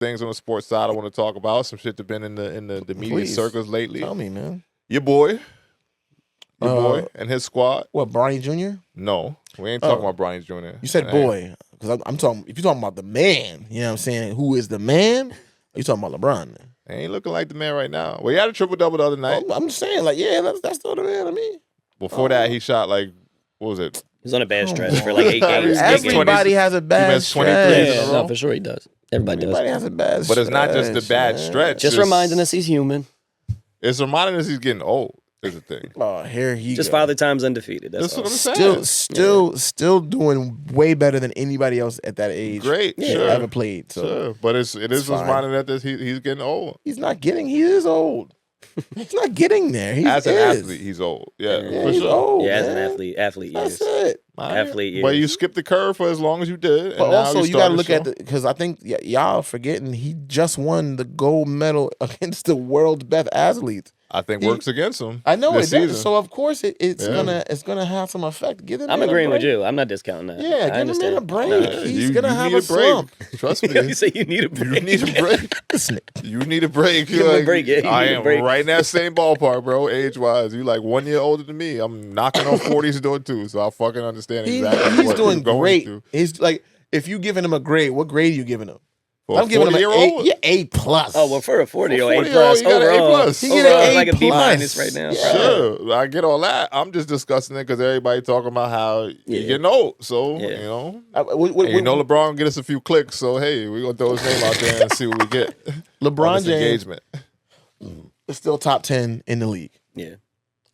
things on the sports side I want to talk about. Some shit that been in the media circles lately. Tell me, man. Your boy and his squad. What, Bronny Jr.? No, we ain't talking about Bronny Jr. You said boy, because I'm talking. If you're talking about the man, you know what I'm saying? Who is the man? You talking about LeBron? He ain't looking like the man right now. Well, he had a triple-double the other night. I'm just saying, like, yeah, that's still the man to me. Before that, he shot like, what was it? He was on a bad stretch for like 8 games. Everybody has a bad stretch. Yeah, no, for sure he does. Everybody has a bad stretch. But it's not just the bad stretch. Just reminding us he's human. It's reminding us he's getting old. Is the thing. Oh, here he just Father Time's undefeated. That's what I'm saying. Still doing way better than anybody else at that age. Great, sure. Ever played. So sure. But it is reminding that he's getting old. He is old. He's not getting there. As an athlete, he's old. Yeah, for he's sure. Old, as man. an athlete, that's yes. it. Athlete, yes. But you skipped the curve for as long as you did. But also, you got to look at because I think y'all forgetting he just won the gold medal against the world's best athletes. I think works against him. I know it season. does. So of course it's gonna have some effect. Give him. I'm agreeing with you. I'm not discounting that. Yeah, I give him a break. No, He's gonna have a break. slump. Trust me. You say you need a break. You need a break. You need a break. Give him a break. Yeah, I am right in that same ballpark, bro. Age wise, you like 1 year older than me. I'm knocking on 40's door too, so I fucking understand exactly. He's doing great. Through. He's like, if you giving him a grade, what grade are you giving him? I'm giving him an A. Yeah, A plus. Oh well, for a 40-year-old, A plus. You got an A plus. He get an A like a B plus minus right now. Yeah. Sure, I get all that. I'm just discussing it because everybody talking about how you're getting old. So you know, you know, LeBron get us a few clicks. So hey, we gonna throw his name out there and see what we get. LeBron James engagement is still top 10 in the league. Yeah,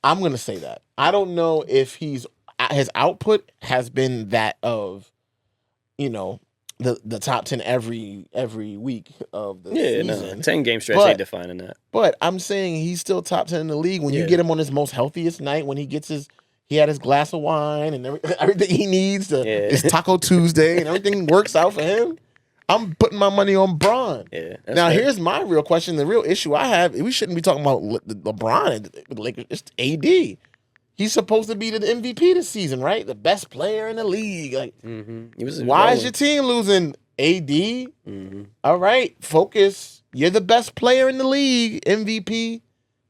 I'm gonna say that. I don't know if his output has been that of, you know, the top 10 every week of the season. 10 game stretch ain't defining that. But I'm saying he's still top 10 in the league. When you get him on his most healthiest night, when he had his glass of wine and everything he needs, his Taco Tuesday and everything works out for him, I'm putting my money on Bron. Yeah, now, here's my real question. The real issue I have, we shouldn't be talking about LeBron and the Lakers. It's AD. He's supposed to be the MVP this season, right? The best player in the league. Like, why is your team losing? AD? All right, focus. You're the best player in the league, MVP.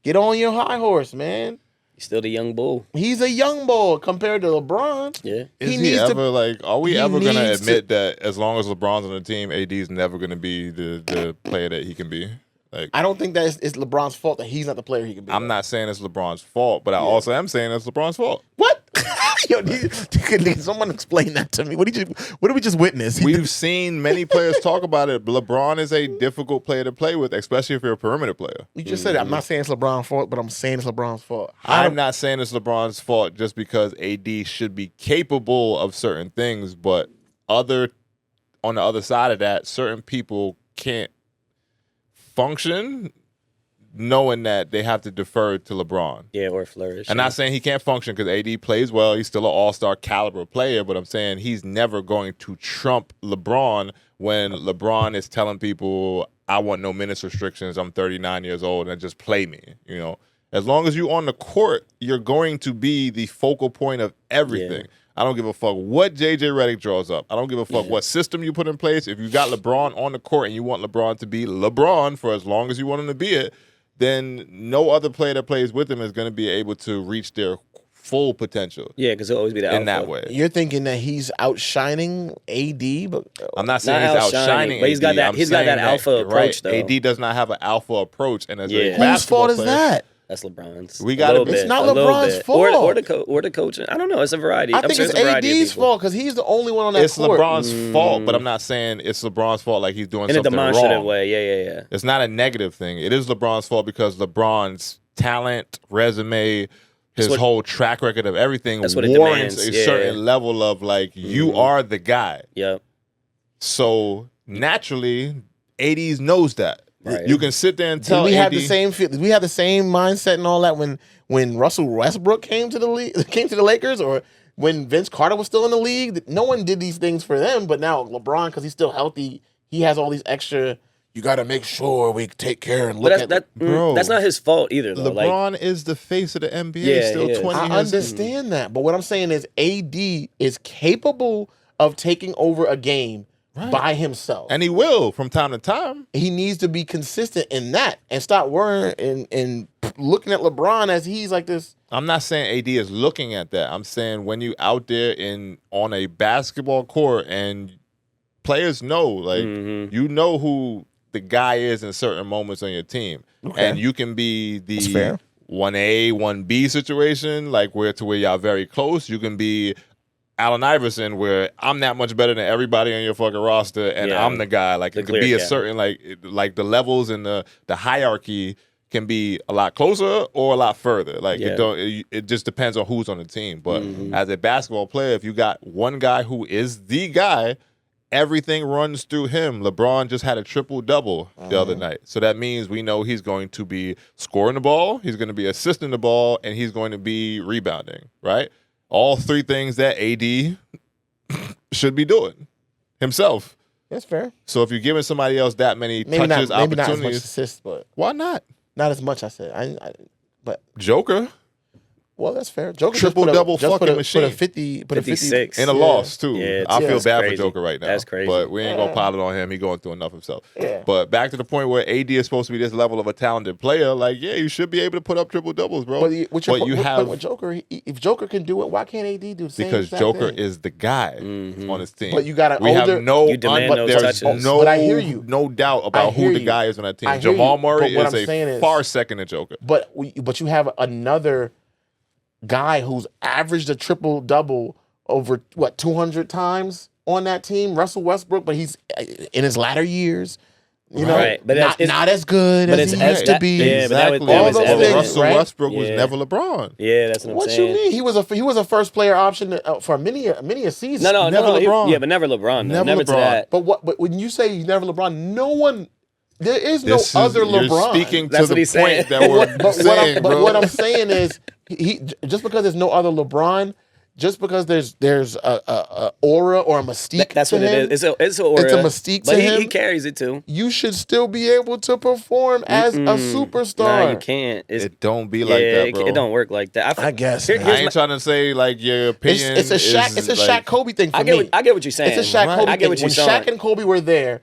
Get on your high horse, man. He's still the young bull. He's a young bull compared to LeBron. Yeah. Is he ever are we ever going to admit that as long as LeBron's on the team, AD's never going to be the player that he can be? Like, I don't think that it's LeBron's fault that he's not the player he can be. I'm not saying it's LeBron's fault, but I also am saying it's LeBron's fault. What? Yo, can someone explain that to me? What did we just witness? We've seen many players talk about it. LeBron is a difficult player to play with, especially if you're a perimeter player. You just said it. I'm not saying it's LeBron's fault, but I'm saying it's LeBron's fault. I'm not saying it's LeBron's fault just because AD should be capable of certain things, but on the other side of that, certain people can't function knowing that they have to defer to LeBron. Yeah, or flourish. I'm not saying he can't function because AD plays well. He's still an all-star caliber player, but I'm saying he's never going to trump LeBron when LeBron is telling people, I want no minutes restrictions. I'm 39 years old and just play me. You know, as long as you're on the court, you're going to be the focal point of everything. Yeah. I don't give a fuck what JJ Redick draws up. I don't give a fuck what system you put in place. If you got LeBron on the court and you want LeBron to be LeBron for as long as you want him to be it, then no other player that plays with him is going to be able to reach their full potential. Yeah, because he'll always be the alpha. In that way. You're thinking that he's outshining AD, but I'm not saying he's outshining but he's got that. He's got that alpha approach, though. AD does not have an alpha approach, and as a whose fault is that? That's LeBron's. It's not LeBron's fault. Or the coaching. I don't know. It's a variety. I think it's AD's fault because he's the only one on that court. It's LeBron's fault, but I'm not saying it's LeBron's fault like he's doing in something wrong. In a demonstrative way. Yeah. It's not a negative thing. It is LeBron's fault because LeBron's talent, resume, his whole track record of everything warrants a certain level of like, you are the guy. Yep. So naturally, AD's knows that. Right. You can sit there and tell we have the same mindset and all that when Russell Westbrook came to the Lakers, or when Vince Carter was still in the league. No one did these things for them, but now LeBron, because he's still healthy, he has all these extra. You got to make sure we take care and look at that. Bro, that's not his fault either, though. LeBron is the face of the NBA. Still 20 years. I understand that, but what I'm saying is AD is capable of taking over a game by himself. And he will from time to time. He needs to be consistent in that and stop worrying and looking at LeBron as he's like this. I'm not saying AD is looking at that. I'm saying when you out there on a basketball court and players know, like you know who the guy is in certain moments on your team, and you can be the 1A, 1B situation, like where y'all very close. You can be Allen Iverson, where I'm that much better than everybody on your fucking roster, and I'm the guy. Like it could be a certain like the levels and the hierarchy can be a lot closer or a lot further. Like it just depends on who's on the team. But as a basketball player, if you got one guy who is the guy, everything runs through him. LeBron just had a triple-double the other night. So that means we know he's going to be scoring the ball, he's going to be assisting the ball, and he's going to be rebounding, right? All three things that AD should be doing himself. That's fair. So if you're giving somebody else that many Maybe touches, not as much opportunities, assists, but why not? not as much. I said, but Joker. well, that's fair. Joker Triple-double fucking put a machine. 56. In a loss, too. Yeah, I feel that's bad crazy. for Joker right now. That's crazy. But we ain't going to pile it on him. He going through enough himself. Yeah. But back to the point where AD is supposed to be this level of a talented player, like, yeah, you should be able to put up triple-doubles, bro. But with Joker, if Joker can do it, why can't AD do the same because exact Joker thing? is the guy on his team. But you got an we older- have no, You demand but those there's touches. no, But I hear you. no doubt about hear who the you. guy is on that team. I hear Jamal you. Murray But what is I'm saying a is- far second to Joker. But you have another guy who's averaged a triple-double over 200 times on that team, Russell Westbrook, but he's in his latter years. You know, Right. But not as good but as he it's- used to be. yeah, but that was- Exactly. that All was those evident. things, Russell right? Westbrook was Yeah. never LeBron. Yeah, that's what I'm What saying. you mean? He was a first player option for many a season. No, Never LeBron. but never LeBron. Never Never to LeBron. that. But when you say he's never LeBron, no one, there is no This is- other you're LeBron. speaking to That's the what he's point saying. that we're But saying, bro. what I'm saying is, he just because there's no other LeBron, just because there's a aura or a mystique. That's to what him, it is. It's an aura. It's a mystique but to he, him. he carries it too. You should still be able to perform as a superstar. Nah, you can't. It don't be like that, bro. It don't work like that. I guess. Here- I here's ain't trying to say like your opinion. It's a Shaq. It's a Shaq Kobe thing for I me. get what you're saying. It's a Shaq Right. Kobe I get thing. what you're When saying. Shaq and Kobe were there,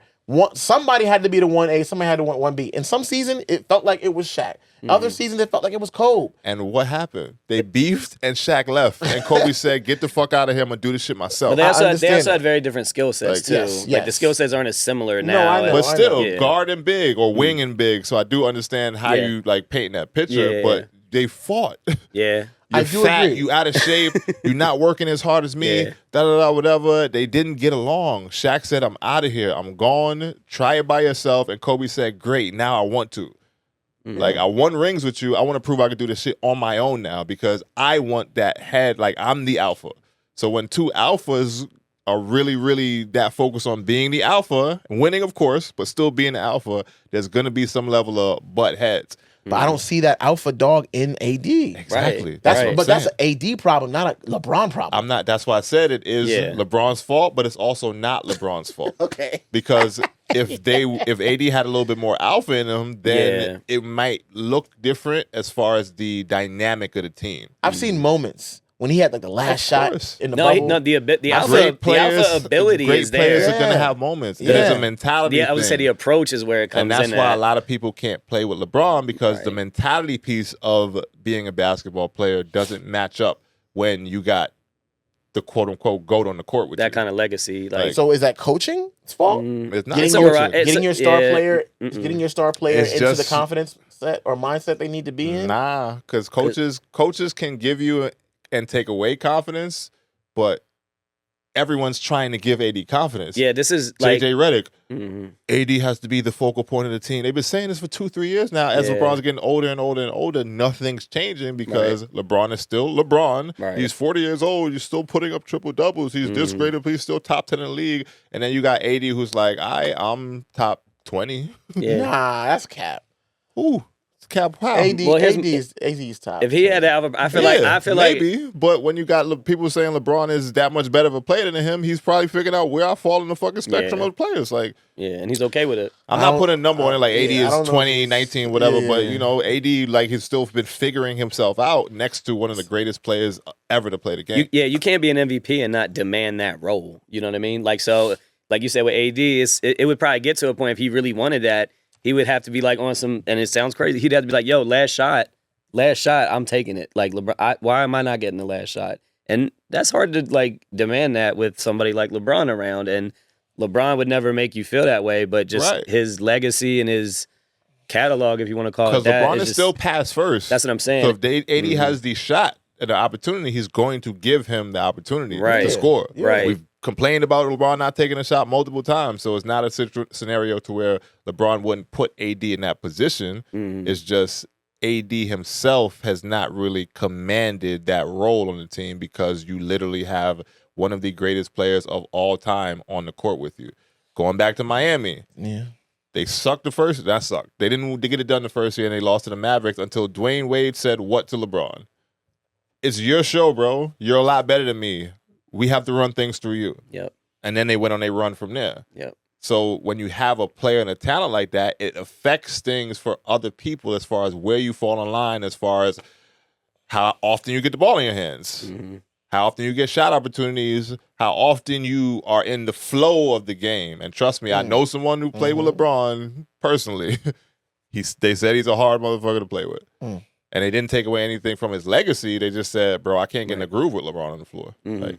somebody had to be the 1A, somebody had to 1B. In some season, it felt like it was Shaq. Other seasons, it felt like it was Kobe. And what happened? They beefed and Shaq left. And Kobe said, get the fuck out of here. I'm going to do this shit myself. But they I also understand had that. very different skill sets Like, too. yes, Like yes. the skill sets aren't as similar No, now. I know. But still, Yeah. guard and big or wing and big. So I do understand how Yeah. you like painting that picture. Yeah. But they fought. Yeah. You're I do fat, agree. you out of shape, you're not working as hard as me, Yeah. whatever. They didn't get along. Shaq said, I'm out of here. I'm gone. Try it by yourself. And Kobe said, great, now I want to. Like, I won rings with you. I want to prove I can do this shit on my own now because I want that head. Like, I'm the alpha. So when two alphas are really, really that focused on being the alpha, winning, of course, but still being the alpha, there's going to be some level of butt heads. But I don't see that alpha dog in AD. Exactly. That's what I'm but that's saying. an AD problem, not a LeBron problem. I'm not. That's why I said it is Yeah. LeBron's fault, but it's also not LeBron's fault. Okay. Because if AD had a little bit more alpha in him, then Yeah. it might look different as far as the dynamic of the team. I've seen moments when he had like the last Of course. shot in the No, bubble. the alpha, Great the alpha ability great is players there. are going to Yeah. have moments. Yeah. There's a mentality. Yeah, I would say thing. the approach is where it comes And that's in. why at. a lot of people can't play with LeBron because the Right. mentality piece of being a basketball player doesn't match up when you got the quote unquote GOAT on the court with that you. kind of legacy. Like, So is that coaching's fault? It's not It's a coaching. variety. It's Getting a- your star yeah, player, mm-mm. getting your star player It's into the just- confidence set or mindset they need to be in. Nah, because coaches can give you and take away confidence, but everyone's trying to give AD confidence. yeah, this is like JJ Redick, mhm. AD has to be the focal point of the team. They've been saying this for 2-3 years now. As Yeah. LeBron's getting older and older and older, nothing's changing because LeBron is still LeBron. Right. He's 40 years old. You're still putting up triple doubles. He's this great, but he's still top 10 in the league. And then you got AD who's like, I'm top 20. yeah. Nah, that's cap. Ooh, it's cap how? Well, here's- AD's top. If he had the alpha, I feel like maybe, but when you got people saying LeBron is that much better of a player than him, he's probably figuring out where I fall in the fucking spectrum Yeah. of players. Like, yeah, and he's okay with it. I'm I not don't- putting a number on it like 80 yeah, I don't is know 20, if it's- 19, whatever, yeah. but, you know, AD, like, he's still been figuring himself out next to one of the greatest players ever to play the game. You can't be an MVP and not demand that role. You know what I mean? Like, so like you said with AD, it would probably get to a point if he really wanted that, he would have to be like on some, and it sounds crazy, he'd have to be like, yo, last shot, I'm taking it. Like, LeBron, why am I not getting the last shot? And that's hard to like demand that with somebody like LeBron around. And LeBron would never make you feel that way, but just his legacy and his catalog, if you want to call it that. Because LeBron is still pass first. That's what I'm saying. So if AD has the shot and the opportunity, he's going to give him the opportunity to score. Yeah. Right. We've complained about LeBron not taking a shot multiple times, so it's not a scenario to where LeBron wouldn't put AD in that position. It's just AD himself has not really commanded that role on the team because you literally have one of the greatest players of all time on the court with you. Going back to Miami, they sucked the first. That sucked. They didn't get it done the first year, and they lost to the Mavericks until Dwayne Wade said what to LeBron? It's your show, bro. You're a lot better than me. We have to run things through you. Yep. And then they went on a run from there. Yep. So when you have a player and a talent like that, it affects things for other people as far as where you fall in line, as far as how often you get the ball in your hands, how often you get shot opportunities, how often you are in the flow of the game. And trust me, I know someone who played with LeBron personally. They said he's a hard motherfucker to play with. And they didn't take away anything from his legacy. They just said, bro, I can't get in the groove with LeBron on the floor. Like,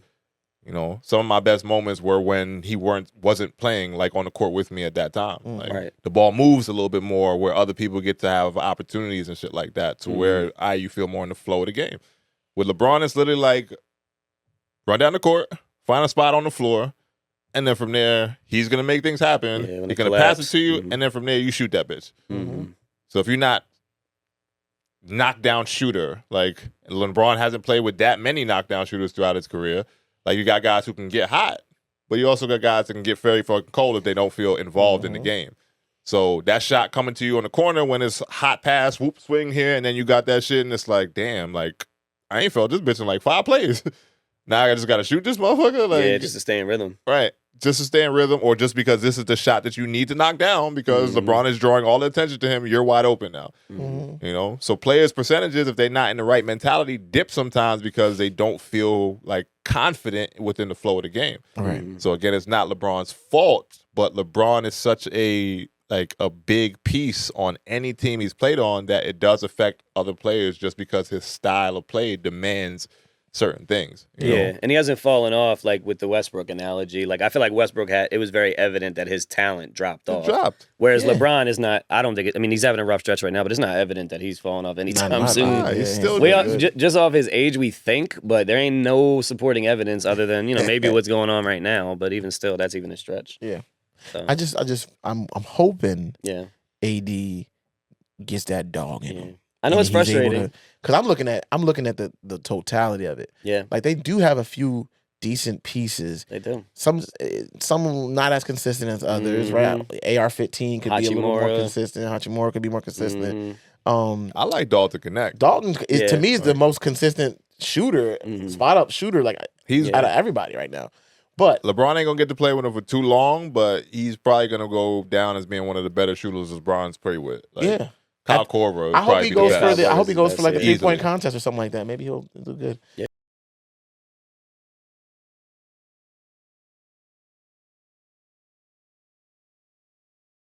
you know, some of my best moments were when he wasn't playing like on the court with me at that time. Like the ball moves a little bit more where other people get to have opportunities and shit like that to where you feel more in the flow of the game. With LeBron, it's literally like run down the court, find a spot on the floor, and then from there, he's going to make things happen. He's going to pass it to you, and then from there, you shoot that bitch. So if you're not knockdown shooter, like LeBron hasn't played with that many knockdown shooters throughout his career. Like you got guys who can get hot, but you also got guys that can get very fucking cold if they don't feel involved in the game. So that shot coming to you on the corner when it's hot pass, whoop, swing here, and then you got that shit, and it's like, damn, like I ain't felt this bitch in like 5 plays. Now I just got to shoot this motherfucker. Like, just to stay in rhythm. Right. Just to stay in rhythm, or just because this is the shot that you need to knock down because LeBron is drawing all the attention to him. You're wide open now. You know? So players' percentages, if they're not in the right mentality, dip sometimes because they don't feel like confident within the flow of the game. So again, it's not LeBron's fault, but LeBron is such a big piece on any team he's played on that it does affect other players just because his style of play demands certain things. You know? And he hasn't fallen off like with the Westbrook analogy. Like I feel like Westbrook it was very evident that his talent dropped off. Whereas LeBron is not. I don't think it. I mean, he's having a rough stretch right now, but it's not evident that he's falling off anytime soon. He's still just off his age, we think, but there ain't no supporting evidence other than maybe what's going on right now. But even still, that's even a stretch. Yeah. So. I'm hoping. Yeah. AD gets that dog in him. I know it's frustrating because I'm looking at the totality of it. Yeah, like they do have a few decent pieces. They do. Some not as consistent as others, right? AR-15 could be a little more consistent. Hachimura could be more consistent. I like Dalton Connect. Dalton to me is the most consistent shooter, spot up shooter. Like he's out of everybody right now. But LeBron ain't gonna get to play with him for too long, but he's probably gonna go down as being one of the better shooters LeBron's played with. Kyle Korver. I hope he goes for like a 3-point contest or something like that. Maybe he'll do good. Yeah,